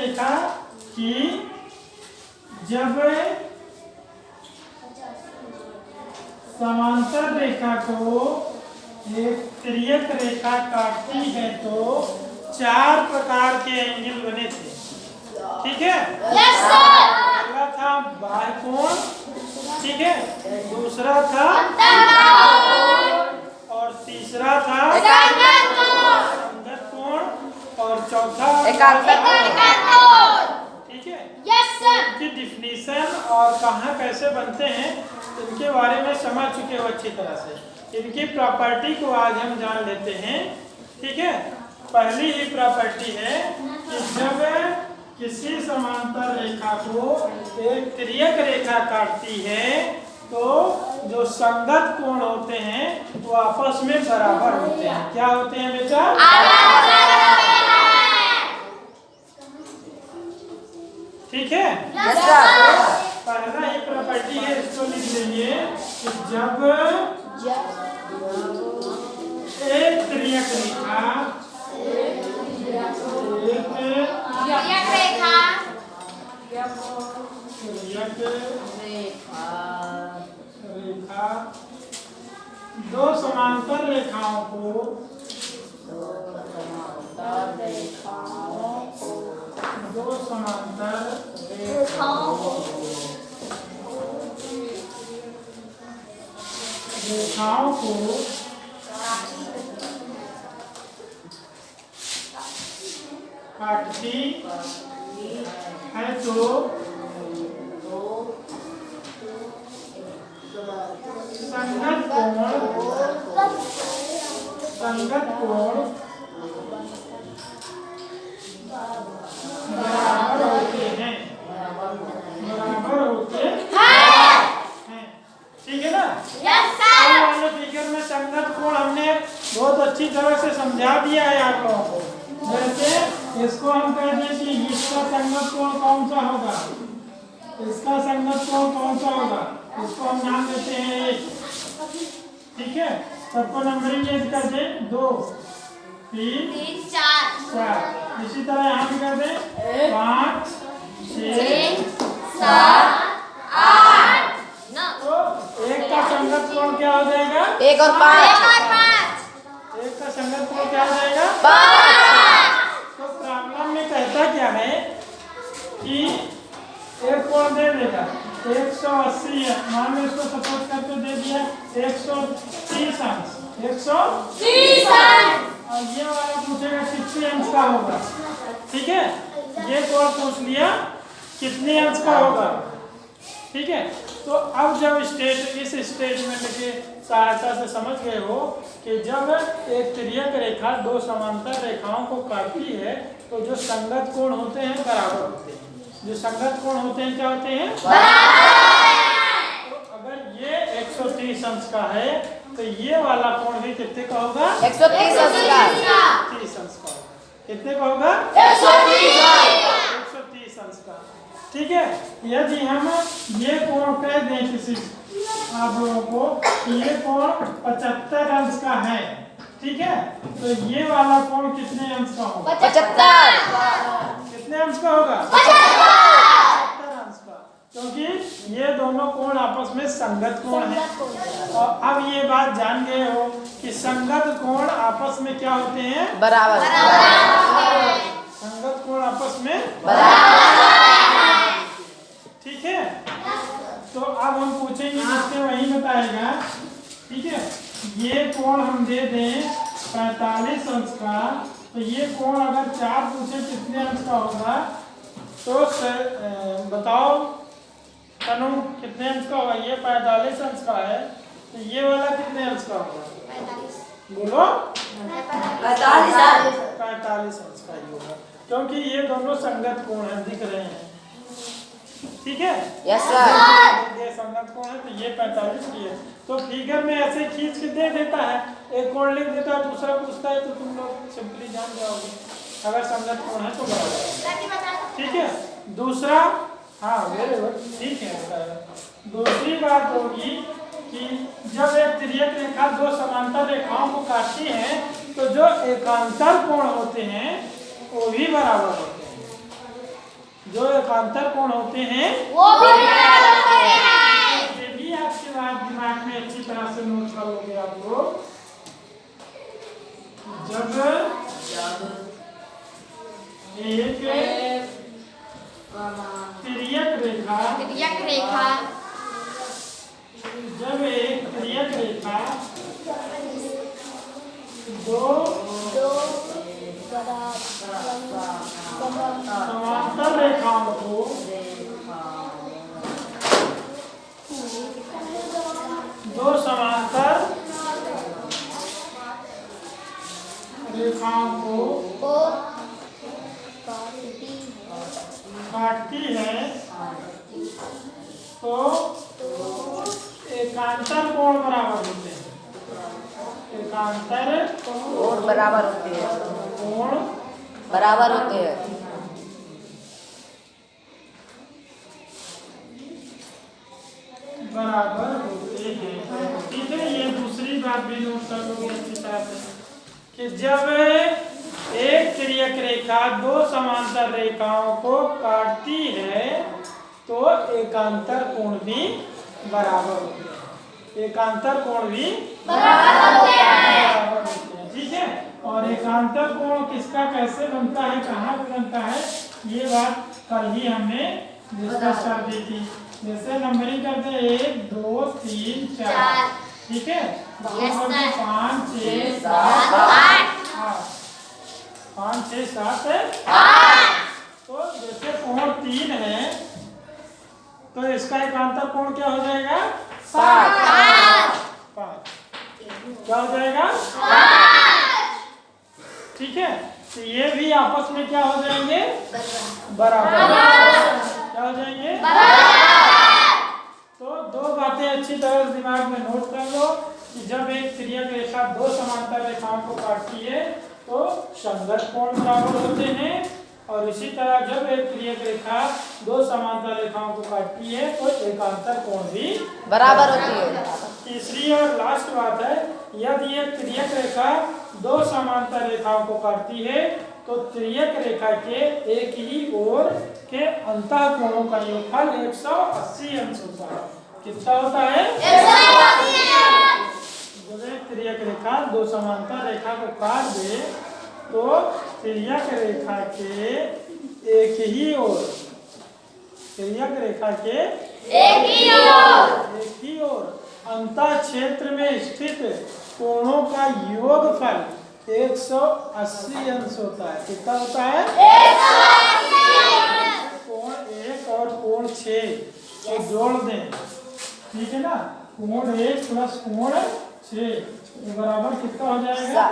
देखा कि जब समांतर रेखा को एक तिर्यक रेखा काटती है तो 4 प्रकार के एंगल बने थे। ठीक है? Yes sir. पहला था बाह्य कोण, ठीक है, दूसरा था और तीसरा था संगत कोण और चौथा एकांतर कोण। ठीक है? Yes sir. इनकी डिफिनीशन और कहाँ कैसे बनते हैं इनके बारे में समझ चुके हो अच्छी तरह से। इनकी प्रॉपर्टी को आज हम जान लेते हैं। ठीक है? पहली ही प्रॉपर्टी है कि जब किसी समांतर रेखा को एक तिर्यक रेखा काटती है तो जो संगत कोण होते हैं वो आपस में बराबर होते हैं। क्या होते हैं बेटा? ठीक है? Yes sir. पहला ही प्रॉपर्टी है, इसको लिख लीजिए कि जब एक तिर्यक रेखा रेखा दो समांतर रेखाओं को काटती है तो संगत कोण बराबर होते हैं। ठीक है ना? Yes sir. वाले फिगर में संगत कोण हमने बहुत अच्छी तरह से समझा दिया है आप लोगों को। जैसे इसको हम कह दें कि इसका संगत कोण कौन सा होगा, इसका संगत कोण कौन सा होगा, इसको हम नाम देते हैं 1। ठीक है? सबको नंबरिंग कर दें 2 3 4। इसी तरह यहाँ भी कर दें 5 6 7 8 9। तो 1 का संगत कोण क्या हो जाएगा? 1 और 5। 1 का संगत कोण क्या हो जाएगा? 5। तो प्रॉब्लम में कहता क्या है कि एक कोण दे देगा 180 है, मान लो इसको सपोज करके दे दिया 130 अंश 130 अंश, और ये वाला पूछेगा कितने अंश का होगा। ठीक है? ये कोण पूछ लिया कितने अंश का होगा। ठीक है? तो अब जब इस स्टेटमेंट के सहायता से समझ गए हो कि जब एक तिर्यक रेखा दो समांतर रेखाओं को काटती है तो जो संगत कोण होते हैं बराबर होते हैं। जो संगत कोण होते हैं क्या होते हैं? तो अगर ये 130 अंश का है तो ये वाला कोण भी कितने का होगा? 130 अंश का। 30 अंश का होगा। कितने का होगा? 130 अंश का। ठीक है? यदि हम ये कोण कह दें किसी आप लोगों को कि ये कोण 75 अंश का है, ठीक है, तो ये वाला कोण कितने अंश का होगा? 75। कितने अंश का होगा? 75 अंश का, क्योंकि ये दोनों कोण आपस में संगत कोण है। और अब ये बात जान गए हो कि संगत कोण आपस में क्या होते हैं? बराबर। संगत कोण आपस में ठीक है? तो अब हम पूछेंगे जिससे वही बताएगा। ठीक है? ये कोण हम दे दें 45 अंश का, तो ये कोण अगर 4 पूछे कितने अंश का होगा तो बताओ तनु कितने अंश का होगा? ये 45 अंश का है तो ये वाला कितने अंश का होगा? बोलो 45 अंश का ही होगा, क्योंकि ये दोनों संगत कोण है, दिख रहे हैं। ठीक है? Yes sir. ये संगत कोण है तो ये 45 की है। तो फिगर में ऐसे खींच के दे देता है, एक कोण लिख देता है, दूसरा पूछता है, तो तुम लोग सिंपली जान जाओगे अगर संगत कोण है तो बराबर। ठीक है? दूसरा, हाँ वेरी गुड, ठीक है। दूसरी बात होगी कि जब एक तिर्यक रेखा दो समांतर रेखाओं को काटती है तो जो एकांतर कोण होते हैं वो भी बराबर होते हैं। जो एकांतर कोण होते हैं वो भी बराबर होते हैं। ये भी आपके बात दिमाग में अच्छी तरह से नोट कर लोगे आप लोग। जब एक तिर्यक रेखा तिर्यक रेखा जब एक तिर्यक रेखा दो समांतर रेखाओं को दो समांतर रेखाओं को काटती है तो एकांतर कोण बराबर होते हैं। एकांतर कोण बराबर होते हैं। कोण बराबर होते हैं। बराबर होते हैं। ठीक है, ये दूसरी बात भी नोट कर लोगे अच्छी तरह से कि जब एक तिर्यक रेखा दो समांतर रेखाओं को काटती है तो एकांतर कोण भी बराबर होते हैं। एकांतर कोण भी बराबर होते हैं। बराबर होते हैं। ठीक है, और एकांतर कोण किसका कैसे बनता है, कहाँ पे बनता है, ये बात कल ही हमने डिस्कस कर दी थी। जैसे नंबरिंग करते हैं 1 2 3 4। ठीक है, 5 6 7 8 5 6 7 8। तो जैसे कोण 3 है तो इसका एकांतर कोण क्या हो जाएगा 5। क्या हो जाएगा 5। ठीक है, तो ये भी आपस में क्या हो जाएंगे बराबर। क्या हो जाएंगे तो दो बातें अच्छी तरह से दिमाग में नोट कर लो कि जब एक तिर्यक रेखा दो समांतर रेखाओं को काटती है तो संगत कोण बराबर होते हैं, और इसी तरह जब एक तिर्यक रेखा दो समांतर रेखाओं को काटती है तो एकांतर कोण भी बराबर होती है। तीसरी और लास्ट बात है, यदि एक तिर्यक रेखा दो समांतर रेखाओं को काटती है तो तिर्यक रेखा के एक ही ओर के अंतः कोणों का योगफल 180 अंश होता है। कितना होता है 180। जब एक तिर्यक रेखा दो समांतर रेखा को काट दे तो तिर्यक रेखा के एक ही ओर तिर्यक रेखा के एक ही ओर अंतः क्षेत्र में स्थित कोणों का योगफल 180 अंश होता है। कितना होता है 180। कोण 1 और कोण 6 को जोड़ दें। ठीक है ना, कोण 1 प्लस कोण 6 बराबर कितना हो जाएगा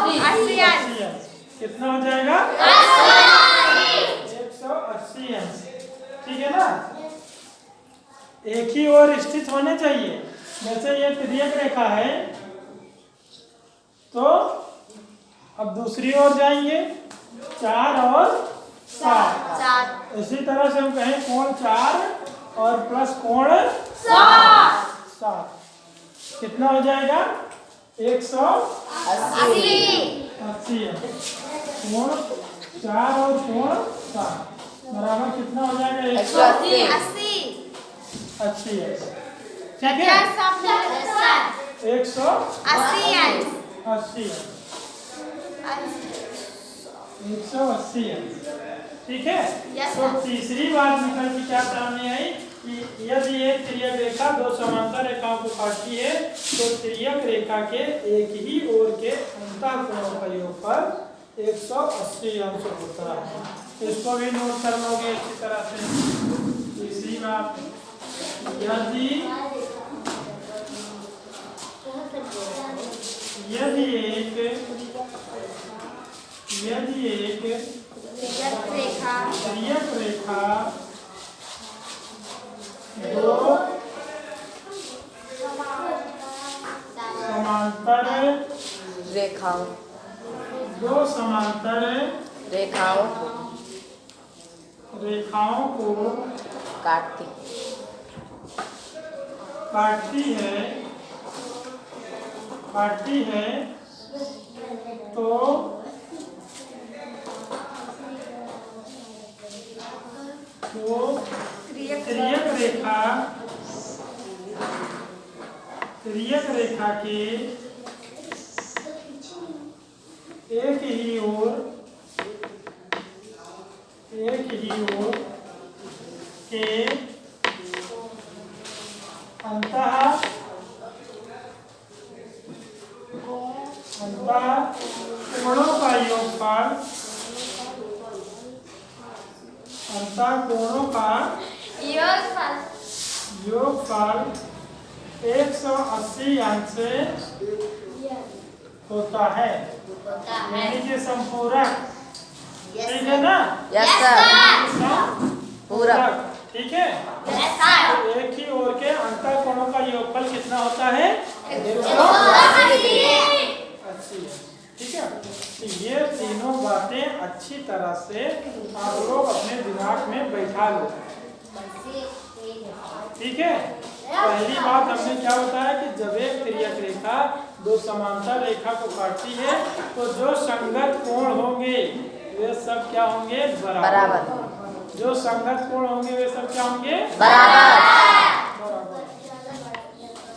180 अंश। कितना हो जाएगा 180 अंश। ठीक है ना, एक ही ओर स्थित होने चाहिए। जैसे ये तिर्यक रेखा है तो अब दूसरी ओर जाएंगे 4 और 7। इसी तरह से हम कहें कोण 4 और प्लस कोण 7 कितना हो जाएगा 180 कोण 4 और कोण 7 बराबर कितना हो जाएगा 180। ठीक है 180 अंश। ठीक है, तो तीसरी बात निकल के क्या सामने आई कि यदि एक तिर्यक रेखा दो समांतर रेखाओं को काटती है तो तिर्यक रेखा के एक ही ओर के अंतः कोणों का योगफल 180 अंश होता है। इसको भी नोट कर लोगे अच्छी तरह से। तीसरी बात, यदि एक तिर्यक रेखा दो समांतर रेखाओं को काटती है तो तो तिर्यक रेखा के एक ही ओर के अंतः कोणों का योगफल योगफल 180 अंश से होता है, यानी कि संपूरक। ठीक है ना? Yes sir. पूरक। ठीक है। तो एक ही ओर के अंतर कोणों का योगफल कितना होता है? 180। ठीक है। तो ये तीनों बातें अच्छी तरह से आप लोग अपने दिमाग में बैठा लो। ठीक है। पहली बात हमने क्या बताया कि जब एक तिर्यक रेखा दो समांतर रेखा को काटती है तो जो संगत कोण होंगे वे सब क्या होंगे? बराबर। जो संगत कोण होंगे वे सब क्या होंगे? बराबर।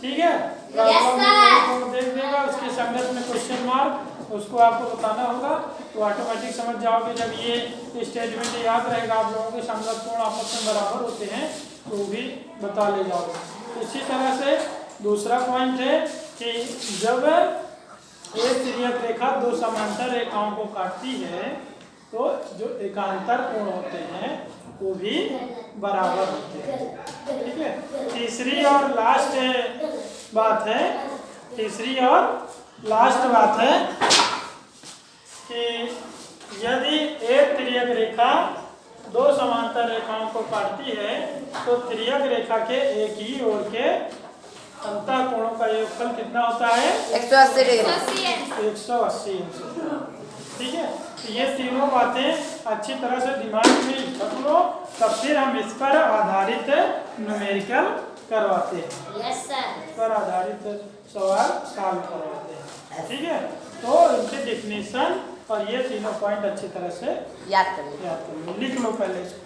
ठीक है। देख देगा उसके संगत में क्वेश्चन मार्क, उसको आपको बताना होगा तो ऑटोमेटिक समझ जाओगे। जब ये स्टेटमेंट याद रहेगा आप लोगों के संगत कोण आपस में बराबर होते हैं तो भी बता ले जाओगे। इसी तरह से दूसरा पॉइंट है कि जब एक तिर्यक रेखा दो समांतर रेखाओं को काटती है तो जो एकांतर कोण होते हैं वो भी बराबर होते हैं। ठीक है। तीसरी और लास्ट बात है कि यदि एक तिर्यक रेखा दो समांतर रेखाओं को काटती है तो तिर्यक रेखा के एक ही ओर के अंतः कोणों का योगफल कितना होता है? 180 डिग्री। 180 अंश। ठीक है। तो ये तीनों बातें अच्छी तरह से दिमाग में रख लो, तब फिर हम इस पर आधारित न्यूमेरिकल करवाते हैं। Yes sir. इस पर आधारित सवाल सॉल्व करवाते हैं। ठीक है। तो इनके डेफिनेशन और ये तीनों पॉइंट अच्छी तरह से याद करिए। लिख लो पहले इसको।